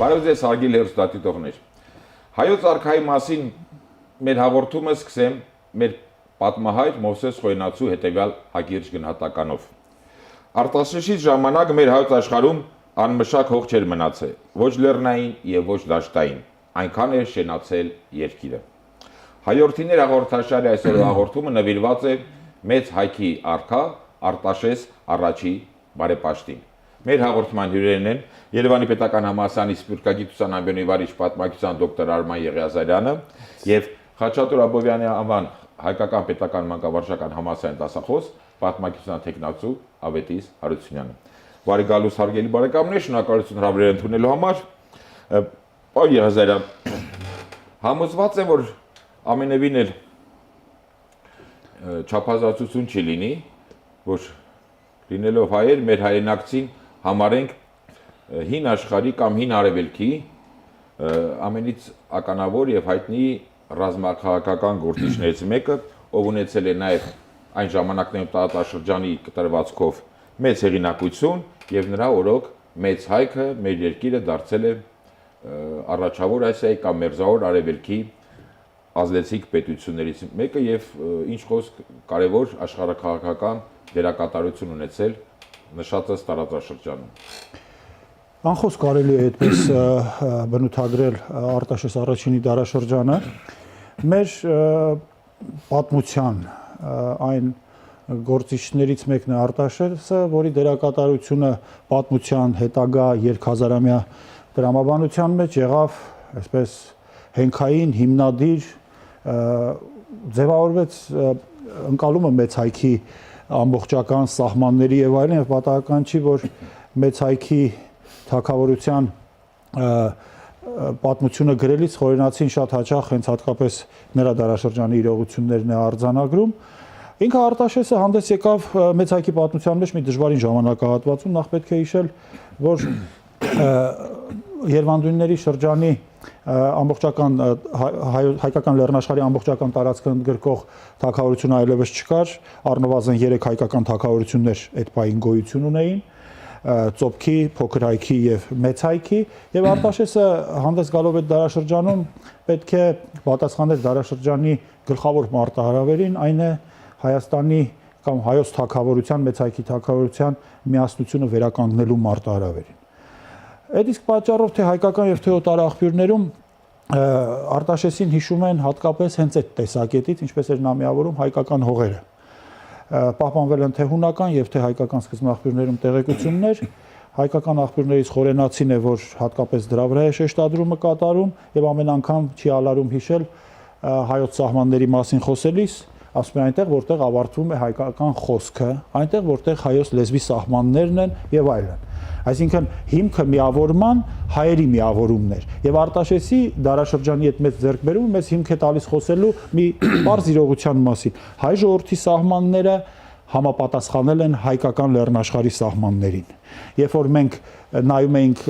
Բարև ձեզ հարգելի հեռուստադիտողներ։ Հայոց արքայի մասին մեր հաղորդումը սկսեմ մեր պատմահայր Մովսես Խոյնացու հետևյալ հակիրճ գնահատականով։ Արտաշեսից ժամանակ մեր հայոց աշխարհում անմշակ հող չէր մնացել, ոչ լեռնային եւ ոչ դաշտային, այնքան էր շենացել երկիրը։ Հայորդիներ հաղորդաշարի այսօրվա հաղորդումը նվիրված է մեծ հայքի արքա Արտաշես առաջի բարեպաշտին։ Մեր հաղորդման հյուրերն են Երևանի Պետական Համալսարանի Սփյուռքագիտության ամբիոնի վարիչ պատմագիտության դոկտոր Արման Եղիազարյանը եւ Խաչատուր Աբովյանի անվան Հայկական Պետական Մանկավարժական Համալսարանի դասախոս պատմագիտության տեխնացու Ավետիս Հարությունյանը։ Բարի գալուս հարգելի բարեկամներ, շնորհակալություն հրավերել ընդունելու համար։ Պարոն Եղիազարյան, համոզված եմ, որ ամենևին էլ չափազանցություն չի լինի, որ լինելով հայեր մեր հայրենակցին համարենք հին աշխարհի կամ հին արևելքի ամենից ականավոր եւ հայտնի ռազմաքաղաքական գործիչներից մեկը, ով ունեցել է նաեւ այն ժամանակներում տարածաշրջանի կտրվածքով մեծ հեղինակություն եւ նրա օրոք մեծ հայքը մեր երկիրը դարձել է առաջավոր Ասիայի կամ մերձավոր արևելքի ազդեցիկ պետություններից մեկը եւ ինչ խոսք կարեւոր աշխարհաքաղաքական դերակատարություն ունեցել նշածս տարածաշրջանում։ Անխոս կարելի է այդպես բնութագրել Արտաշես առաջինի դարաշրջանը մեր պատմության այն գործիչներից մեկն է Արտաշեսը, որի դերակատարությունը պատմության հետագա երկհազարամյա տրամաբանության մեջ եղավ այսպես հենքային հիմնադիր ձևավորվեց ընկալումը մեծ հայքի ամբողջական սահմանների եւ այլն եւ պատահական չի որ մեծ հայքի թագավորության պատմությունը գրելիս Խորենացին շատ հաճախ հենց հատկապես նրա դարաշրջանի իրողություններն է արձանագրում։ Ինքը Արտաշեսը հանդես եկավ մեծ հայքի պատմության մեջ մի դժվարին ժամանակահատվածում, նախ պետք է հիշել, որ Երվանդունների շրջանի ամբողջական հայկական լեռնաշխարհի ամբողջական տարածքը ընդգրկող թագավորություն այլևս չկար, առնվազն 3 հայկական թագավորություններ այդ պահին գոյություն ունեին, Ծոփքի, Փոքր հայքի եւ Մեծ հայքի, եւ Արտաշեսը հանդես գալով այդ դարաշրջանում պետք է պատասխաներ դարաշրջանի գլխավոր մարտահրավերին, այն է Հայաստանի կամ հայոց թագավորության, Մեծ հայքի թագավորության միասնությունը վերականգնելու մարտահրավերին։ Այդ իսկ պատճառով թե հայկական եւ թե օտար աղբյուրներում Արտաշեսին հիշում են հատկապես հենց այդ տեսակետից, ինչպես էր նա միավորում հայկական հողերը։ Պահպանվել են թե հունական եւ թե հայկական սկզբնաղբյուրներում տեղեկություններ, հայկական աղբյուրներից Խորենացին է, որ հատկապես դրա վրա է շեշտադրումը կատարում եւ ամեն անգամ չի ալարում հիշել հայոց սահմանների մասին խոսելիս, ասում է այնտեղ, որտեղ ավարտվում է հայկական խոսքը, այնտեղ, որտեղ հայոց լեզվի սահմաններն են եւ այլն։ Այսինքն հիմքը միավորման հայերի միավորումն էր եւ Արտաշեսի դարաշրջանի այդ մեծ ձեռքբերումը մեզ հիմք է տալիս խոսելու մի բարձ իրողության մասին։ Հայ ժողովրդի սահմանները համապատասխանել են հայկական լեռնաշխարհի սահմաններին։ Երբ որ մենք նայում էինք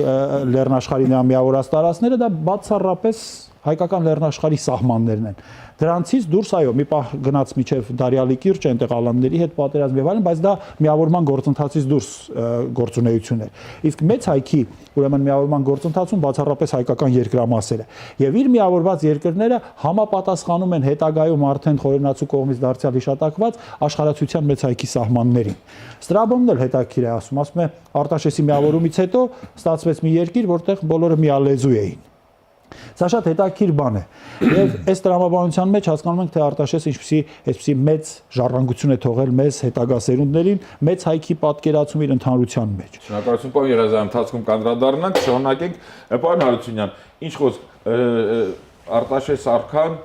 լեռնաշխարհի նրա միավորած տարածքները, դա բացառապես հայկական լեռնաշխարհի սահմաններն են։ Դրանցից դուրս այո, մի պահ գնաց միջև Դարյալի կիրճ, այնտեղ ալանների հետ պատերազմ եւ այլն, բայց դա միավորման գործընթացից դուրս գործունեություն էր։ Իսկ մեծ հայքի, ուրեմն միավորման գործընթացում բացառապես հայկական երկրամասերը եւ իր միավորված երկրները համապատասխանում են հետագայում արդեն Խորենացու կողմից դարձյալ հիշատակված աշխարհացիության մեծ հայքի սահմաններին։ Ստրաբոնն էլ հետաքրիր է ասում է Արտաշեսի միավորումից հետո ստացվեց մի երկիր, որտեղ բոլորը միալեզու էին։ Սա շատ հետաքրքիր բան է։ Եվ այս տրամաբանության մեջ հասկանում ենք, թե Արտաշեսը այսպիսի մեծ ժառանգություն է թողել մեզ հետագա սերունդներին, մեծ հայքի պատկերացում իր ընդհանրության մեջ։ Շնորհակալություն, պարոն Եղիազարյան, ընթացքում կանդրադառնանք, շարունակենք, պարոն Հարությունյան, ինչ խոսք Արտաշես արքան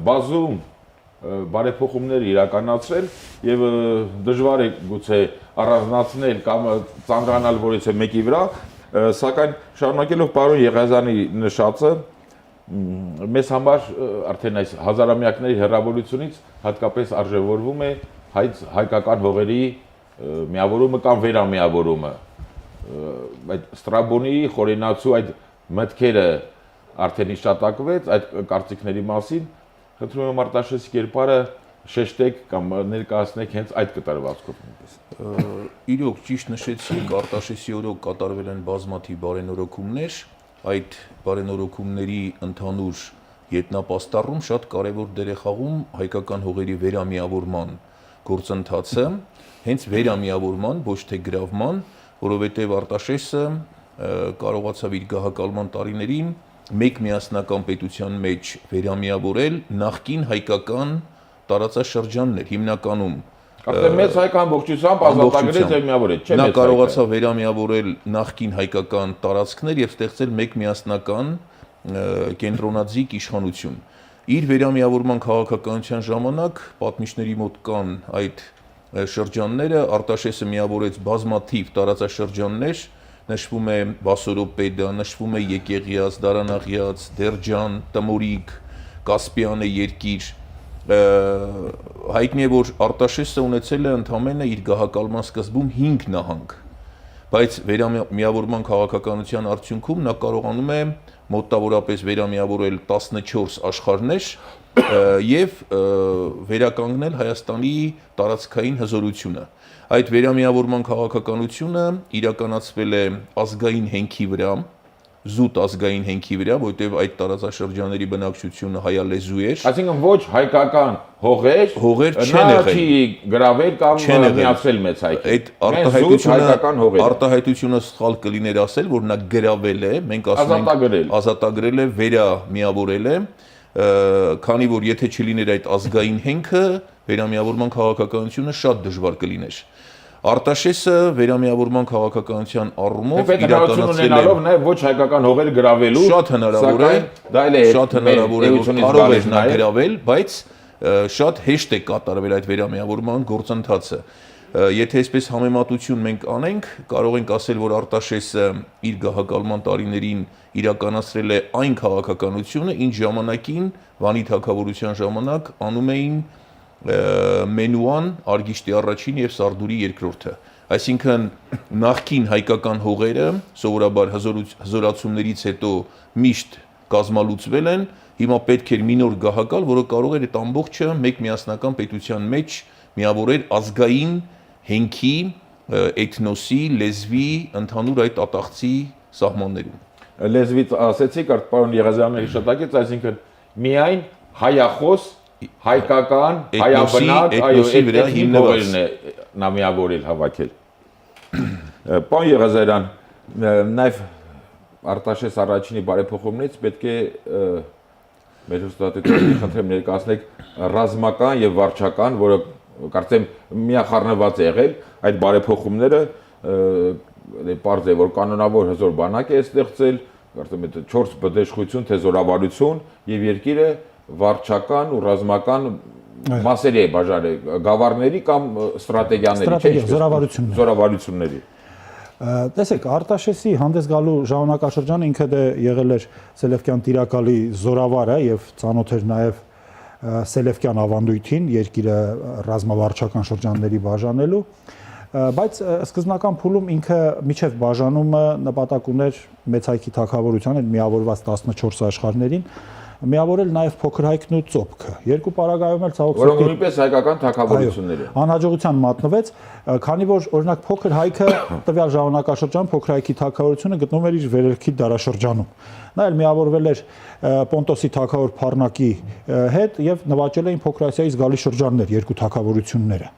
բազում բարեփոխումներ իրականացրել եւ դժվար է գուցե առանձնացնել կամ ծանրանալ որից մեկի վրա, սակայն շարունակելով պարոն Եղիազարյանի նշածը մեզ համար արդեն այս հազարամյակների հեռավորությունից հատկապես արժևորվում է հայկական հողերի միավորումը կամ վերամիավորումը։ Այդ Ստրաբոնի Խորենացու այդ մտքերը արդեն հիշատակվեց այդ կարծիքների մասին, խնդրում եմ Արտաշեսի կերպարը շեշտեք կամ ներկայացնեք հենց այդ կատարվածքով նույնպես։ Իրոք ճիշտ նշեցիք, Արտաշեսի օրոք կատարվել են բազմաթիվ բարենորոգումներ, այդ բարենորոգումների ընդհանուր ետնապաստառում շատ կարևոր դեր է խաղում հայկական հողերի վերամիավորման գործընթացը, հենց վերամիավորման, ոչ թե գրավման, որովհետև Արտաշեսը կարողացավ իր գահակալման տարիներին մեկ միասնական պետության մեջ վերամիավորել նախկին հայկական տարածաշրջաններ, հիմնականում Արդեն մեծ հայկ ամբողջությամբ ազատագրեց եւ միավորեց, չէ՞ նա մեծ կարողացավ վերամիավորել նախկին հայկական տարածքներ եւ ստեղծել մեկ միասնական կենտրոնաձիգ իշխանություն։ Իր վերամիավորման քաղաքականության ժամանակ պատմիչների մոտ կան այդ շրջանները, Արտաշեսը միավորեց բազմաթիվ տարածաշրջաններ, նշվում է Վասորոպեդա, նշվում է Եկեղիած, Դարանաղյաց, Դերջան, Տմորիկ, Կասպիանը երկիր հայտնի է, որ Արտաշեսը ունեցել է ընդամենը իր գահակալման սկզբում 5 նահանգ, բայց վերամիավորման քաղաքականության արդյունքում նա կարողանում է մոտավորապես վերամիավորել 14 աշխարհներ եւ վերականգնել Հայաստանի տարածքային հզորությունը։ Այդ վերամիավորման քաղաքականությունը իրականացվել է ազգային հենքի վրա, զուտ ազգային հենքի վրա, որտեղ այդ տարածաշրջանների բնակչությունը հայալեզու էր։ Այսինքն ոչ հայկական հողեր չեն եղել։ Չի գրավել կամ միացրել մեծ հայքի։ Այդ արտահայտությունը սխալ կլիներ ասել, որ նա գրավել է, մենք ասում ենք ազատագրել է, վերամիավորել է, քանի որ եթե չլիներ այդ ազգային հենքը, վերամիավորման քաղաքականությունը շատ դժվար կլիներ։ Արտաշեսը վերամիավորման քաղաքականության առումով իրականացրել է նաև ոչ հայկական հողեր գրավելու, շատ հնարավոր է, որ կարող է նա գրավել, բայց շատ հեշտ է կատարվել այդ վերամիավորման գործընթացը։ Եթե այսպես համեմատություն մենք անենք, կարող ենք ասել, որ Արտաշեսը իր գահակալման տարիներին իրականացրել է այն քաղաքականությունը, ինչ ժամանակին Վանի թագավորության ժամանակ անում էին Մենուան, Արգիշտի առաջին եւ Սարդուրի երկրորդը։ Այսինքն նախքին հայկական հողերը սովորաբար հզորացումներից հետո միշտ կազմալուծվել են, հիմա պետք էր մի նոր գահակալ, որը կարող էր այդ ամբողջը մեկ միասնական պետության մեջ միավորել ազգային հենքի, էթնոսի, լեզվի, ընդհանուր այդ ատաղցի սահմաններում։ Լեզվից ասեցիք, պարոն Եղազարյանը հիշատակեց, այսինքն միայն հայախոս հայկական, հայաբնակ, էթնիկ հողերն է նա միավորել հավաքել։ Պարոն Եղազարյան, նաև Արտաշես առաջինի բարեփոխումներից պետք է մեր հստատությունների խնդրեմ ներկայացնեք ռազմական եւ վարչական, որը կարծեմ միախառնված է եղել, այդ բարեփոխումները պարզ է, որ կանոնավոր հզոր բանակ է ստեղծել, կարծեմ 4 բդեշխություն, թե զորավարություն եւ երկիրը վարչական ու ռազմական մասերի է բաժանել, գավառների կամ ստրատեգիաների, զորավարությունների։ Տեսեք, Արտաշեսի հանդես գալու ժամանակաշրջանը ինքը դե եղել էր Սելևկյան տիրակալի զորավարը եւ ծանոթ էր նաեւ Սելևկյան ավանդույթին, երկիրը ռազմավարչական շրջանների բաժանելու, բայց սկզբնական փուլում ինքը միջև բաժանումը նպատակ ուներ մեծ հայքի թագավորության հետ միավորված 14 աշխարհներին միավորել նաև փոքր հայքն ու ծոպքը։ Երկու պարագայում էլ ցավոք որոնք նույնպես հայկական թագավորություններ են։ Անհաջողության մատնվեց, քանի որ օրինակ փոքր հայքը տվյալ ժամանակաշրջանում փոքր հայքի թագավորությունը գտնվում էր իր վերելքի դարաշրջանում։ Նա էլ միավորվել էր Պոնտոսի թագավոր Փառնակի հետ եւ նվաճել էին Փոքր Ասիայից գալի շրջաններ, երկու թագավորությունները։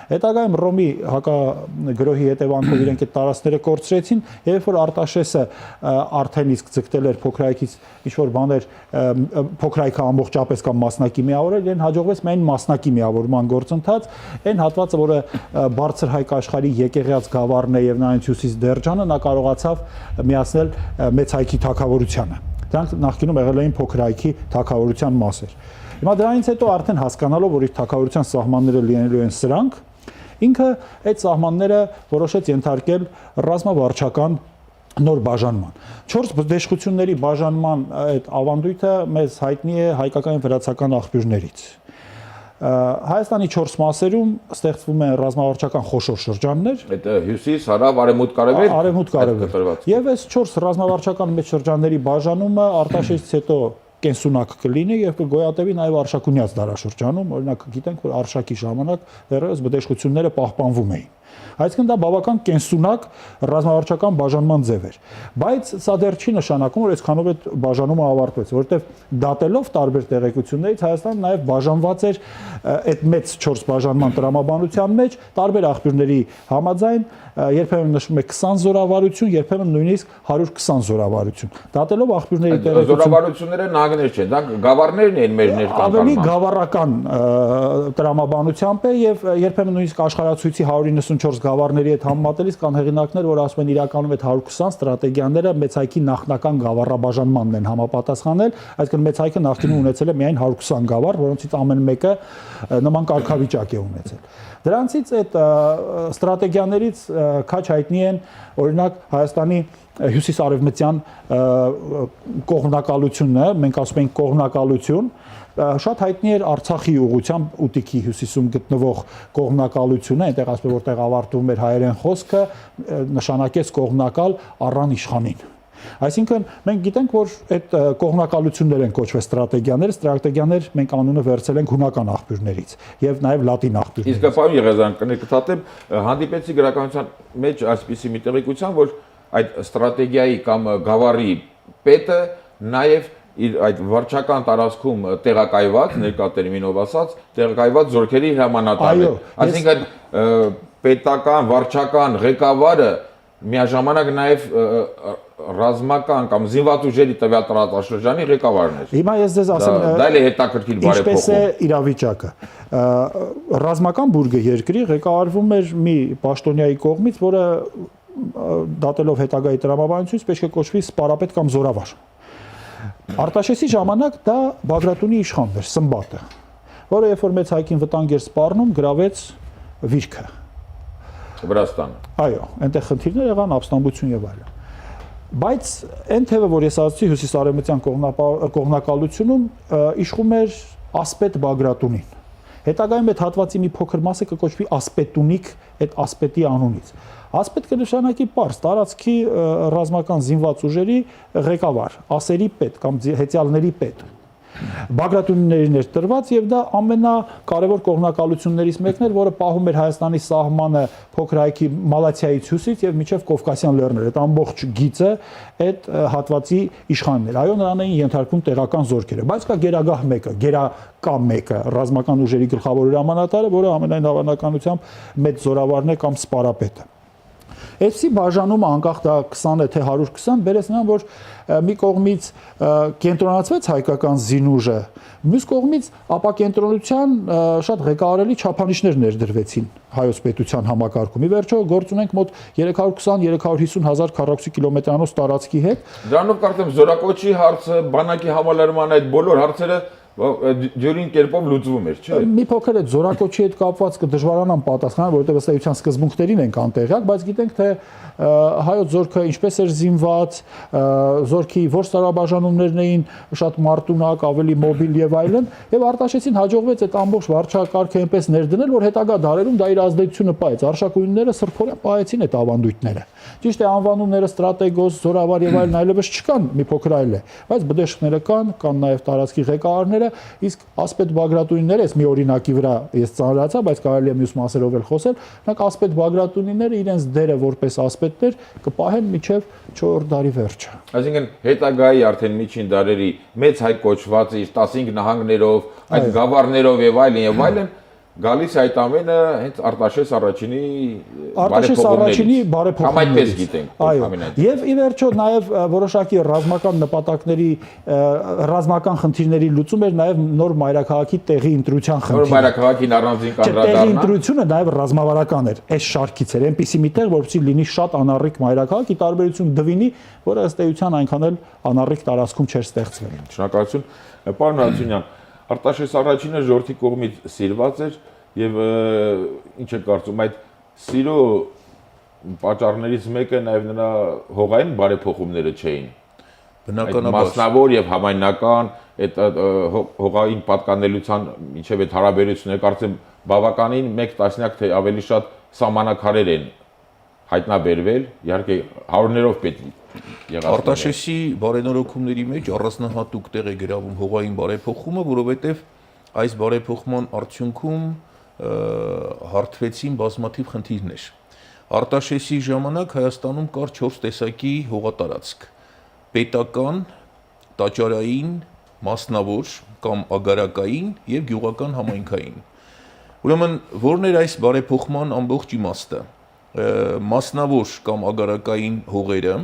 Հետագայում Ռոմի հակագրոհի հետևանքով իրենք այդ տարածքները կորցրեցին, եւ երբ որ Արտաշեսը արդեն իսկ ձգտել էր Փոքր հայքից ինչ-որ բաներ Փոքր հայքը ամբողջապես կամ մասնակի միավորել, իրեն հաջողվեց միայն մասնակի միավորման գործընթաց, այն հատվածը, որը բարձր հայք աշխարհի Եկեղիած գավառն է եւ նաեւ Հյուսիս Դերջանը, նա կարողացավ միացնել մեծ հայքի թագավորությանը։ Դրանք նախկինում եղել էին Փոքր հայքի թագավորության մասեր։ Հիմա դրանից հետո արդեն հասկանալով, որ իր թագավորության սահմանները լինելու են սրանք, ինքը այդ սահմանները որոշեց ենթարկել ռազմավարչական նոր բաժանման։ 4 բդեշխությունների բաժանման այդ ավանդույթը մեզ հայտնի է հայկական վրացական աղբյուրներից։ Հայաստանի 4 մասերում ստեղծվում են ռազմավարչական խոշոր շրջաններ։ Այդ հյուսիս, հարավ, արևմուտք, արևելք։ Արևմուտք, արևելք։ Եվ այս 4 ռազմավարչական մեծ շրջանների բաժանումը Արտաշեսից հետո կենսունակ կլինի եւ կգոյատևի նաեւ Արշակունյաց դարաշրջանում, օրինակ գիտենք, որ Արշակի ժամանակ դեռևս բդեշխությունները պահպանվում էին։ Այսինքն դա բավական կենսունակ ռազմավարչական բաժանման ձև էր։ Բայց սա դեռ չի նշանակում, որ այսքանով այդ բաժանումը ավարտվեց, որովհետև դատելով տարբեր տեղեկություններից Հայաստանը նաև բաժանված էր այդ մեծ 4 բաժանման տրամաբանության մեջ տարբեր աղբյուրների համաձայն երբեմն նշվում է 20 զորավարություն, երբեմն նույնիսկ 120 զորավարություն։ Դատելով աղբյուրների տեղեկությունները զորավարությունները նահանգներ չեն, դա գավառներն են մեր ներկայացնում։ Ավելի գավառական տրամաբանությամբ է եւ երբեմն նույնիսկ աշխարհացույցի 194 գավառների հետ համեմատելիս կան հեղինակներ, որ ասում են իրականում այդ 120 ստրատեգիաները մեծ հայքի նախնական գավառաբաժանմանն են համապատասխանել, այսինքն մեծ հայքը նախկինում ունեցել է միայն 120 գավառ, որոնցից ամեն մեկը նման կարգավիճակ է ունեցել։ Դրանցից այդ ստրատեգիաներից քաչ հայտնի են օրինակ Հայաստանի հյուսիսարևմտյան կողմնակալությունը, մենք ասում ենք կողմնակալություն, շատ հայտնի էր Արցախի ուղղությամբ ուտիքի հյուսիսում գտնվող կողմնակալությունը, այնտեղ ասում եմ որտեղ ավարտվում էր հայերեն խոսքը, նշանակեց կողմնակալ առան իշխանին։ Այսինքն մենք գիտենք, որ այդ կողմնակալություններ են կոչվել ստրատեգիաներ մենք անունը վերցել ենք հունական աղբյուրներից եւ նաեւ լատին աղբյուրներից։ Իսկ պարոն Եղազյան, կնկատեմ, հանդիպեցի գրականության մեջ այսպիսի մի տեղեկության, որ այդ ստրատեգիայի կամ գավառի պետը նաեւ իր այդ վարչական տարածքում տեղակայված, ներկա տերմինով ասած, տեղակայված զորքերի հրամանատարն է։ Այսինքն պետական վարչական ղեկավարը միաժամանակ նաև ռազմական կամ զինված ուժերի տվյալ տարածաշրջանի ղեկավարն էր։ Հիմա ես ձեզ ասեմ, դա էլ է հետաքրքիր բարեփոխում։ Ինչպես է իրավիճակը։ Ռազմական բուրգը երկրի ղեկավարվում էր մի պաշտոնյայի կողմից, որը դատելով հետագայի տրամաբանությունից պետք է կոչվի սպարապետ կամ զորավար։ Արտաշեսի ժամանակ դա Բագրատունի իշխանն էր, Սմբատը, որը երբ որ մեծ հայքին վտանգ էր սպառնում, գրավեց Վիրքը։ Վրաստանը։ Այո, այնտեղ խնդիրներ եղան, ապստամբություն եւ այլն։ Բայց այն թևը, որ ես ասացի հյուսիսարևմտյան կողմնակալությունում իշխում էր ասպետ Բագրատունին։ Հետագայում այդ հատվածի մի փոքր մասը կկոչվի ասպետունիկ այդ ասպետի անունից։ Ասպետ կնշանակի պարզ տարածքի ռազմական զինված ուժերի ղեկավար, ասերի պետ կամ հեծյալների պետ։ Բագրատունիներին էր տրված եւ դա ամենակարևոր կողմնակալություններից մեկն էր, որը պահում էր Հայաստանի սահմանը փոքր հայքի Մալաթիայից հյուսից եւ մինչեւ Կովկասյան լեռներ։ Այդ ամբողջ գիծը այդ հատվածի իշխանն էր։ Այո, նրան էին ենթարկվում տեղական զորքերը, բայց կա գերագահ մեկը, գերակա մեկը, ռազմական ուժերի գլխավոր հրամանատարը, որը ամենայն հավանականությամբ մեծ զորավարն է կամ սպարապետը։ Այսի բաժանումը անկախ դա 20 է թե 120 բերեց նրան, որ մի կողմից կենտրոնացվեց հայկական զինուժը, մյուս կողմից ապակենտրոնության շատ ղեկավարելի չափանիշներ ներդրվեցին հայոց պետության համակարգում։ Ի վերջո գործ ունենք մոտ 320-350 հազար քառակուսի կիլոմետրանոց տարածքի հետ։ Դրանով կարծեմ զորակոչի հարցը, բանակի համալրման այդ բոլոր հարցերը ջուրին կերպով լուծվում էր, չէ՞։ Մի փոքր այդ զորակոչի հետ կապված կդժվարանան պատասխանել, որովհետև ըստ էության սկզբունքներին ենք անտեղյակ, բայց գիտենք թե հայոց զորքը ինչպես էր զինված, զորքի որ ստորաբաժանումներն էին շատ մարտունակ, ավելի մոբիլ եւ այլն, եւ Արտաշեսին հաջողվեց այդ ամբողջ վարչակարգը այնպես ներդնել, որ հետագա դարերում դա իր ազդեցությունը պահեց։ Արշակույնները սրբորեն պահեցին այդ ավանդույթները։ Ճիշտ է, անվանումները ստրատեգոս, զորավար եւ այլն այլևս չկան, մի փոքր այլ է, բայց բդեշխները կան նաեւ տարածքի ղեկավարները, իսկ ասպետ Բագրատունիները, ես մի օրինակի վրա ես ծանրացա, բայց կարելի է մյուս մասերով էլ խոսել, նրանք ասպետ Բագրատունիները իրենց դերը որպես ասպետներ կպահեն մինչև 4-րդ դարի վերջը։ Այսինքն հետագայի արդեն միջին դարերի մեծ հայ կոչված իր 15 նահանգներով, այդ գավառներով եւ այլն գալիս այդ ամենը հենց Արտաշես առաջինի բարեփոխումներից։ Կամ այդպես գիտենք։ Այո։ Եվ ի վերջո նաև որոշակի ռազմական նպատակների, ռազմական խնդիրների լուծում էր նաև նոր մայրաքաղաքի տեղի ընտրության խնդիրը։ Նոր մայրաքաղաքին առանձին կանդրադառնա։ Տեղի ընտրությունը նաև ռազմավարական էր, այս շարքից էր, այնպիսի մի տեղ, որպեսզի լինի շատ անառիկ մայրաքաղաք, ի տարբերություն Դվինի, որը ըստ էության այնքան էլ անառիկ տարածքում չէր ստեղծվել։ Շնորհակալություն։ Պարոն Հարությունյան, Արտաշես առաջինը ժողովրդի կողմից սիրված էր եւ ինչ է կարծում այդ սիրո պատճառներից մեկը նաեւ նրա հողային բարեփոխումները չէին։ Բնականաբար մասնավոր եւ համայնական այդ հողային պատկանելիության ինչեւ այդ հարաբերությունները կարծեմ բավականին 1 տասնյակ թե ավելի շատ սահմանակարեր են հայտնաբերվել, իհարկե հարյուրներով պետք եղած։ Արտաշեսի բարենորոգումների մեջ առանձնահատուկ տեղ է գրավում հողային բարեփոխումը, որովհետեւ այս բարեփոխման արդյունքում հարթվեցին բազմաթիվ խնդիրներ։ Արտաշեսի ժամանակ Հայաստանում կար 4 տեսակի հողատարածք. պետական, տաճարային, մասնավոր կամ ագարակային եւ գյուղական համայնքային։ Ուրեմն որն էր այս բարեփոխման ամբողջ իմաստը։ Մասնավոր կամ ագարակային հողերը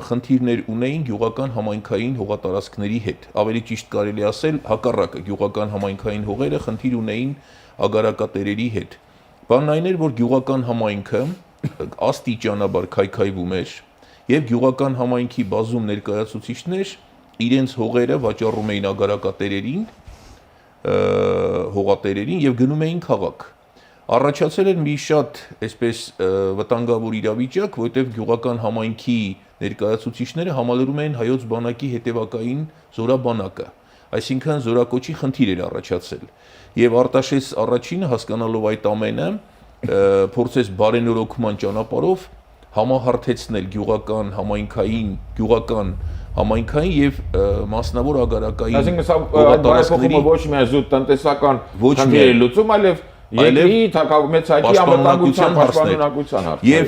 խնդիրներ ունեին գյուղական համայնքային հողատարածքների հետ։ Ավելի ճիշտ կարելի ասել հակառակը, գյուղական համայնքային հողերը խնդիր ունեին ագարակատերերի հետ։ Բանն այն էր, որ գյուղական համայնքը աստիճանաբար քայքայվում էր եւ գյուղական համայնքի բազում ներկայացուցիչներ իրենց հողերը վաճառում էին ագարակատերերին, հողատերերին եւ գնում էին քաղաք։ Առաջացել էր մի շատ այսպես վտանգավոր իրավիճակ, որտեղ գյուղական համայնքի ներկայացուցիչները համալրում էին հայոց բանակի հետևակային զորաբանակը, այսինքն զորակոչի խնդիր էր առաջացել։ Եվ Արտաշես առաջինը հասկանալով այդ ամենը, փորձեց բարենորոգման ճանապարհով համահարթեցնել գյուղական համայնքային եւ մասնավոր ագարակային այսինքն սա բարեփոխումը ոչ միայն զուտ տնտեսական խնդիրի լուծում, այլև երկրի մեծ հայտի անվտանգության պաշտպանունակության հարց։ Եվ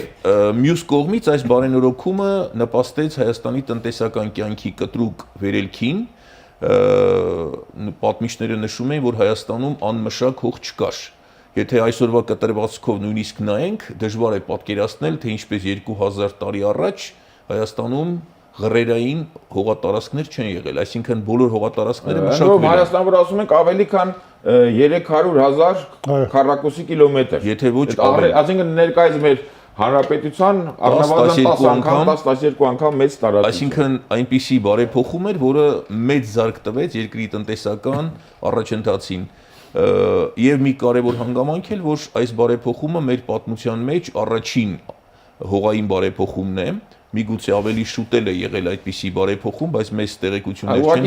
մյուս կողմից այս բարենորոգումը նպաստեց Հայաստանի տնտեսական կյանքի կտրուկ վերելքին, պատմիչները նշում են, որ Հայաստանում անմշակ հող չկար։ Եթե այսօրվա կտրվածքով նույնիսկ նայենք, դժվար է պատկերացնել, թե ինչպես 2000 տարի առաջ Հայաստանում ղրերային հողատարածքներ չեն եղել, այսինքն բոլոր հողատարածքները մշակվել են։ Հայաստան վրա ասում ենք ավելի քան 300,000 քառակուսի կիլոմետր։ Եթե ոչ ավելի։ Այսինքն ներկայիս մեր հանրապետության առնվազն 10 անգամ, 12 անգամ մեծ տարածություն։ Այսինքն այնպիսի բարեփոխում էր, որը մեծ զարգ տվեց երկրի տնտեսական առաջընթացին։ Եվ մի կարևոր հանգամանք էլ, որ այս բարեփոխումը մեր պատմության մեջ առաջին հողային բարեփոխումն է, միգուցե ավելի շուտ է եղել այդպիսի բարեփոխում, բայց մեծ տեղեկություններ չեն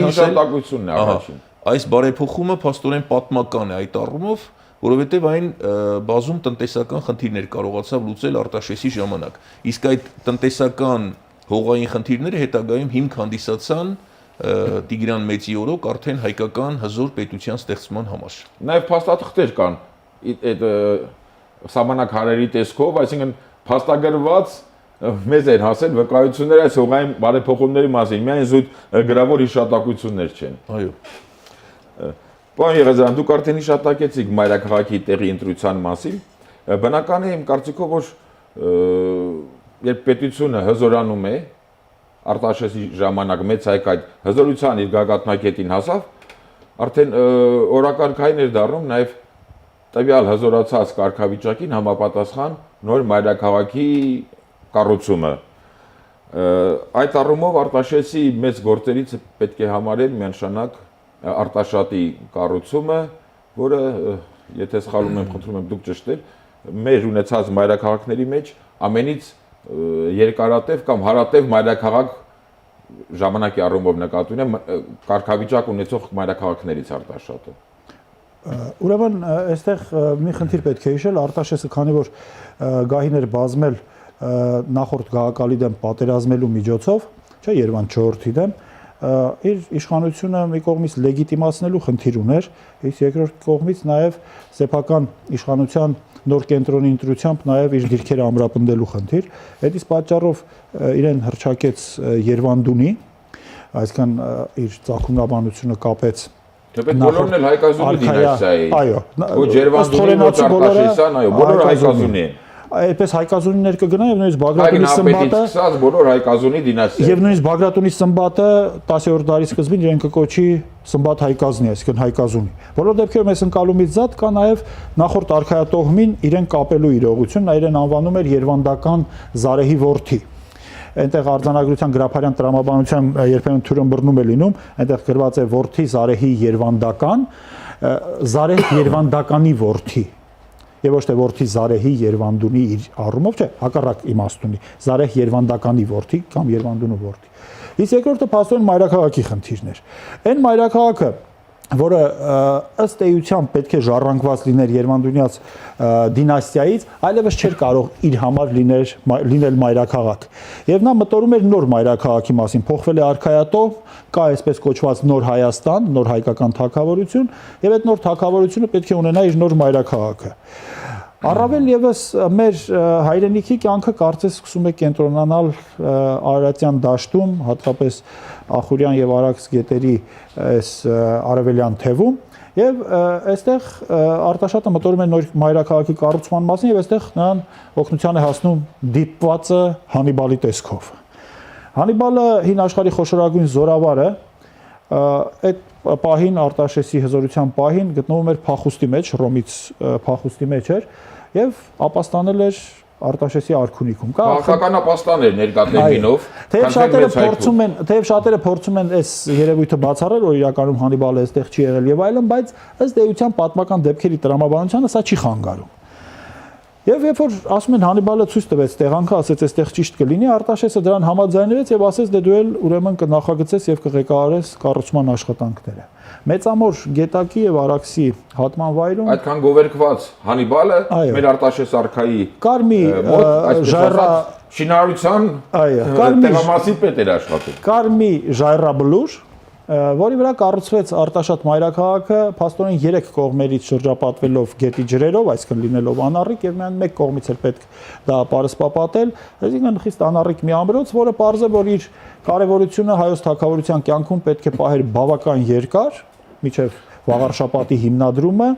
հասել։ Այս բարեփոխումը փաստորեն պատմական է այդ առումով, որովհետև այն բազում տնտեսական խնդիրներ կարողացավ լուծել Արտաշեսի ժամանակ։ Իսկ այդ տնտեսական հողային խնդիրները հետագայում հիմք հանդիսացան Տիգրան Մեծի օրոք արդեն հայկական հզոր պետության ստեղծման համար։ Նաև փաստաթղթեր կան այդ սահմանակ հարերի տեսքով, այսինքն փաստագրված մեզ են հասել վկայություններ այս հողային բարեփոխումների մասին, միայն զուտ գրավոր հիշատակություններ չեն։ Այո։ Պարոն Եղազարյան, դուք արդեն հիշատակեցիք մայրաքաղաքի տեղի ընտրության մասին։ Բնական է իմ կարծիքով, որ երբ պետությունը հզորանում է, Արտաշեսի ժամանակ մեծ հայք այդ հզորության իր գագաթնակետին հասավ, արդեն օրակարգային էր դառնում նաև տվյալ հզորացած կարգավիճակին համապատասխան նոր մայրաքաղաքի կառուցումը։ Այդ առումով Արտաշեսի մեծ գործերից պետք է համարել միանշանակ Արտաշատի կառուցումը, որը, եթե սխալվում եմ, խնդրում եմ դուք ճշտել, մեր ունեցած մայրաքաղաքների մեջ ամենից երկարատև կամ հարատև մայրաքաղաք ժամանակի առումով նկատի ունեմ կարգավիճակ ունեցող մայրաքաղաքներից Արտաշատը։ Ուրեմն այստեղ մի խնդիր պետք է հիշել, Արտաշեսը քանի որ գահին էր բազմել նախորդ գահակալի դեմ պատերազմելու միջոցով, չէ, Երևան 4-ի դեմ, իր իշխանությունը մի կողմից լեգիտիմացնելու խնդիր ուներ, իսկ երկրորդ կողմից նաև սեփական իշխանության նոր կենտրոնի ընտրությամբ նաև իր դիրքերը ամրապնդելու խնդիր։ Այդ իսկ պատճառով իրեն հռչակեց Երևանդունի, այսինքն իր ցակումնաբանությունը կապեց Թեպետ բոլորն էլ հայկազունի դինաստիա էին։ Այո, ոչ Երևանդունի, ոչ Արտաշեսյան, այո, բոլորը հայկազունի են։ Այդպես հայկազունիներ կգնա եւ նույնիսկ Բագրատունի Սմբատը սկսած բոլոր հայկազունի դինաստիա։ Եվ նույնիսկ Բագրատունի Սմբատը 10-րդ դարի սկզբին իրեն կկոչի Սմբատ հայկազնի, այսինքն հայկազունի։ Բոլոր դեպքերում այս ընկալումից զատ կա նաեւ նախորդ արխայատողմին իրեն կապելու իրողություն, նա իրեն անվանում էր Երևանդական Զարեհի որդի։ Այնտեղ արձանագրության գրափարյան տրամաբանության երբեմն թյուրըմբռնում է լինում, այնտեղ գրված է որդի Զարեհի Երևանդական, Զարեհ Երևանդականի որդի։ Եվ ոչ թե որդի Զարեհի Երևանդունի իր առումով, չէ, հակառակ իմաստ ունի, Զարեհ Երևանդականի որդի կամ Երևանդունու որդի։ Իսկ երկրորդը փաստորեն մայրաքաղաքի խնդիրն էր։ Այն մայրաքաղաքը, որը ըստ էության պետք է ժառանգված լիներ Երևանդունյաց դինաստիայից, այլևս չէր կարող իր համար լինել մայրաքաղաք։ Եվ նա մտորում էր նոր մայրաքաղաքի մասին, փոխվել է արխայատող, կա այսպես կոչված նոր Հայաստան, նոր հայկական թագավորություն, եւ այդ նոր թագավորությունը պետք է ունենա իր նոր մայրաքաղաքը։ Առավել եւս մեր հայրենիքի կյանքը կարծես սկսում է կենտրոնանալ Արարատյան դաշտում, հատկապես Ախուրյան եւ Արաքս գետերի այս արևելյան թևում, եւ այստեղ Արտաշատը մտորում է նոր մայրաքաղաքի կառուցման մասին եւ այստեղ նրան օգնության է հասնում դիպվածը Հանիբալի տեսքով։ Հանիբալը հին աշխարհի խոշորագույն զորավարը այդ պահին Արտաշեսի հզորության պահին գտնվում էր փախուստի մեջ, Հռոմից փախուստի մեջ էր եւ ապաստանել էր Արտաշեսի արքունիքում։ Քաղաքական ապաստան էր ներկայացնելով, թեև շատերը փորձում են այս երևույթը բացառել, որ իրականում Հանիբալը այստեղ չի եղել եւ այլն, բայց ըստ էության պատմական դեպքերի տրամաբանությանը սա չի խանգարում։ Եվ երբ որ ասում են Հանիբալը ցույց տվեց տեղանքը, ասեց այստեղ ճիշտ կլինի, Արտաշեսը դրան համաձայնվեց եւ ասեց դե դու էլ ուրեմն կնախագծես եւ կղեկավարես կառուցման աշխատանքները։ Մեծամոր գետակի եւ Արաքսի հատման վայրում այդքան գովերքված Հանիբալը մեր Արտաշես արքայի Կարմի ժայռա շինարարության տեղամասի պետ էր աշխատում։ Կարմի ժայռաբլուր, որի վրա կառուցվեց Արտաշատ մայրաքաղաքը, փաստորեն 3 կողմերից շրջապատվելով գետի ջրերով, այսինքն լինելով անառիկ եւ միայն մեկ կողմից էր պետք դա պարսպապատել, այսինքն խիստ անառիկ մի ամրոց, որը պարզ է, որ իր կարևորությունը հայոց թագավորության կյանքում պետք է պահեր բավական երկար, մինչև Վաղարշապատի հիմնադրումը։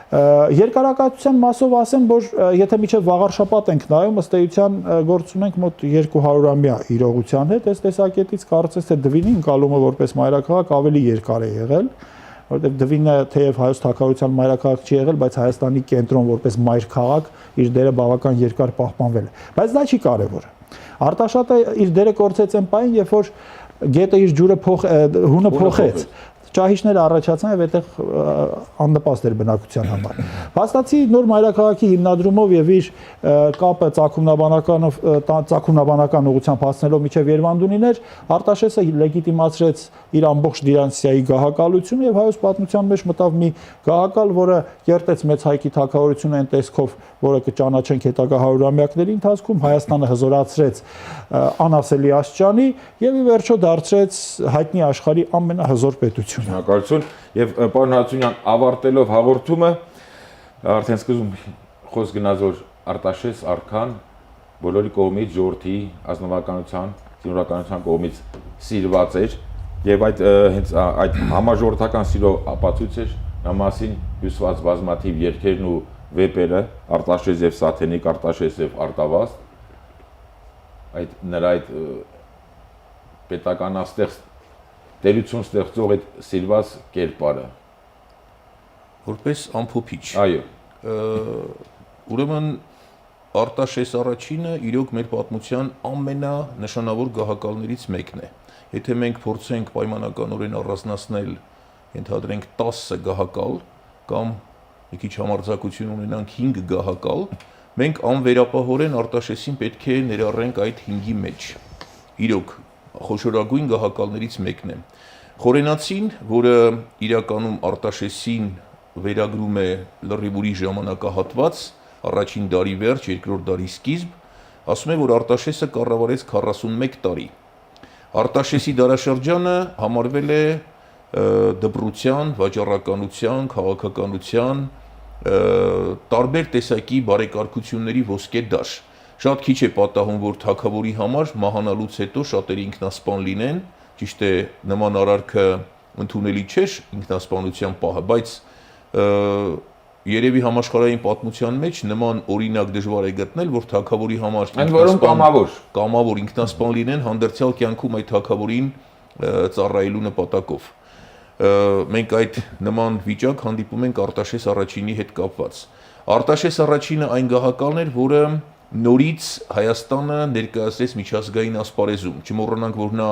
Երկարակացության մասով ասեմ, որ եթե միջև Վաղարշապատ ենք նայում, ըստ էության գործ ունենք մոտ 200-ամյա իրողության հետ, այս տեսակետից կարծես թե Դվինի ընկալումը որպես մայրաքաղաք ավելի երկար է եղել, որովհետև Դվինը թեև հայոց թագավորության մայրաքաղաք չի եղել, բայց Հայաստանի կենտրոն որպես մայրքաղաք իր դերը բավական երկար պահպանվել է։ Բայց դա չի կարևորը։ Արտաշատը իր դերը կորցրեց այն պահին, երբ որ գետը իր ջուրը հունը փոխեց։ Ճահիճները առաջացան եւ այդտեղ աննպաստ էր բնակության համար։ Փաստացի նոր մայրաքաղաքի հիմնադրումով եւ իր կապը ցակումնաբանական ուղղությամբ հասնելով միջև Երևանդունիներ, Արտաշեսը լեգիտիմացրեց իր ամբողջ դինաստիայի գահակալությունը եւ հայոց պատմության մեջ մտավ մի գահակալ, որը կերտեց մեծ հայքի թագավորությունը այն տեսքով, որը կճանաչենք հետագա հարյուրամյակների ընթացքում, Հայաստանը հզորացրեց անասելի աստիճանի եւ ի վերջո դարձրեց հայտնի աշխարհի ամենահզոր պետությունը։ Շնորհակալություն եւ պարոն Հացունյան, ավարտելով հաղորդումը արդեն սկզբում խոսք գնաց որ Արտաշես արքան բոլորի կողմից ժողովրդի ազնվականության, զինվորականության կողմից սիրված էր եւ այդ հենց այդ համաժողովրդական սիրո ապացույց էր նա մասին հյուսված բազմաթիվ երգերն ու վեպերը Արտաշես եւ Սաթենիկ, Արտաշես եւ Արտավազդ այդ նրա այդ պետականաստեղծ տերություն ստեղծող այդ սիրված կերպարը որպես ամփոփիչ։ Այո։ Ուրեմն Արտաշես առաջինը իրոք մեր պատմության ամենանշանավոր գահակալներից մեկն է։ Եթե մենք փորձենք պայմանականորեն առանձնացնել, ենթադրենք 10 գահակալ կամ մի քիչ համարձակություն ունենանք 5 գահակալ, մենք անվերապահորեն Արտաշեսին պետք է ներառենք այդ 5-ի մեջ։ Իրոք խոշորագույն գահակալներից մեկն է։ Խորենացին, որը իրականում Արտաշեսին վերագրում է լրիվ ուրիշ ժամանակահատված, առաջին դարի վերջ, երկրորդ դարի սկիզբ, ասում է, որ Արտաշեսը կառավարեց 41 տարի։ Արտաշեսի դարաշրջանը համարվել է դպրության, վաճառականության, քաղաքականության, տարբեր տեսակի բարեկարգությունների ոսկե դաշ։ Շատ քիչ է պատահում, որ թագավորի համար մահանալուց հետո շատերը ինքնասպան լինեն, ճիշտ է, նման արարքը ընդունելի չէ ինքնասպանության պահը, բայց երևի համաշխարհային պատմության մեջ նման օրինակ դժվար է գտնել, որ թագավորի համար կամավոր ինքնասպան լինեն հանդերձյալ կյանքում այդ թագավորին ծառայելու նպատակով։ Մենք այդ նման վիճակ հանդիպում ենք Արտաշես առաջինի հետ կապված։ Արտաշես առաջինը այն գահակալն էր, որը նորից Հայաստանը ներկայացրեց միջազգային ասպարեզում։ Չմոռանանք, որ նա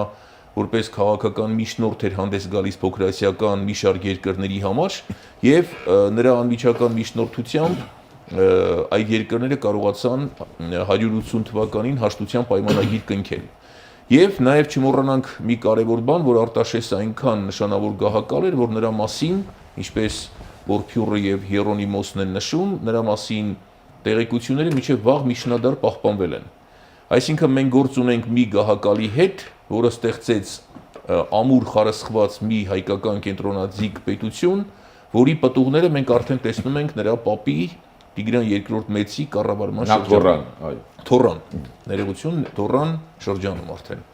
որպես քաղաքական միջնորդ էր հանդես գալիս փոքրասիական մի շարք երկրների համար եւ նրա անմիջական միջնորդությամբ այդ երկրները կարողացան 180 թվականին հաշտության պայմանագիր կնքել։ Եվ նաեւ չմոռանանք մի կարևոր բան, որ Արտաշեսը այնքան նշանավոր գահակալ էր, որ նրա մասին, ինչպես Որփյուրը եւ Հիերոնիմոսն են նշում, նրա մասին տեղեկությունները մինչև վաղ միջնադար պահպանվել են։ Այսինքն մենք գործ ունենք մի գահակալի հետ, որը ստեղծեց ամուր խարսխված մի հայկական կենտրոնաձիգ պետություն, որի պտուղները մենք արդեն տեսնում ենք նրա պապի Տիգրան II մեծի կառավարման Թորան, այո։ Թորան, ներողություն, Թորան շրջանում արդեն։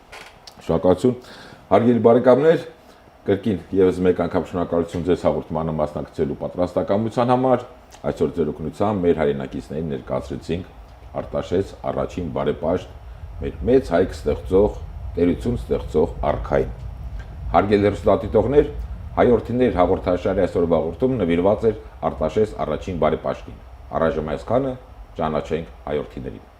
Շնորհակալություն։ Հարգելի բարեկամներ, կրկին եւս մեկ անգամ շնորհակալություն ձեզ հաղորդմանը մասնակցելու պատրաստակամության համար։ Այսօր ձեր օգնությամբ մեր հայրենակիցներին ներկայացրեցինք Արտաշես առաջին բարեպաշտ մեր մեծ հայք ստեղծող, տերություն ստեղծող արքային։ Հարգելի հեռուստադիտողներ, հայորդիներ հաղորդաշարի այսօրվա հաղորդումը նվիրված էր Արտաշես առաջին բարեպաշտին։ Առայժմ այսքանը ճանաչենք հայորդիներին։